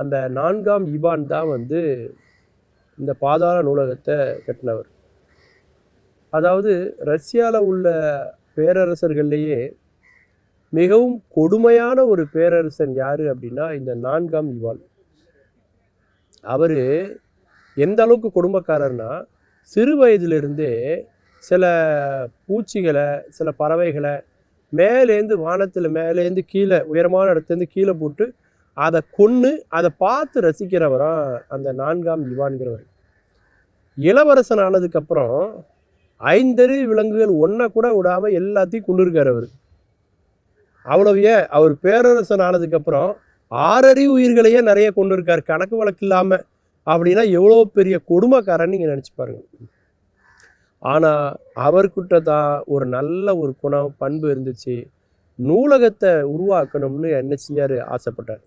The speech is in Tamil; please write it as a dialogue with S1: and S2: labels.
S1: அந்த 4ஆம் இவான் தான் வந்து இந்த பாதாள நூலகத்தை கட்டினவர். அதாவது ரஷ்யாவில் உள்ள பேரரசர்கள்லேயே மிகவும் கொடுமையான ஒரு பேரரசன் யாரு அப்படின்னா இந்த 4ஆம் இவான். அவர் எந்த அளவுக்கு கொடுமைக்காரர்னா, சிறு வயதிலிருந்தே சில பூச்சிகளை, சில பறவைகளை மேலேருந்து வானத்தில் மேலேருந்து கீழே உயரமான இடத்துலேருந்து கீழே போட்டு அதை கொன்று அதை பார்த்து ரசிக்கிறவரா அந்த 4ஆம் இவான்கிறவர். இளவரசன் ஆனதுக்கப்புறம் 5 விலங்குகள் ஒன்றை கூட விடாமல் எல்லாத்தையும் கொண்டு இருக்கார் அவர். அவ்வளவு ஏன், அவர் பேரரசன் ஆனதுக்கப்புறம் 6 உயிர்களையே நிறைய கொண்டு இருக்கார், கணக்கு வழக்கு இல்லாமல். அப்படின்னா எவ்வளோ பெரிய கொடுமைக்காரன்னு நீங்கள் நினச்சி பாருங்க. ஆனால் அவர்கிட்ட தான் ஒரு நல்ல ஒரு குணம், பண்பு இருந்துச்சு. நூலகத்தை உருவாக்கணும்னு என்ன செஞ்சார், ஆசைப்பட்டார்.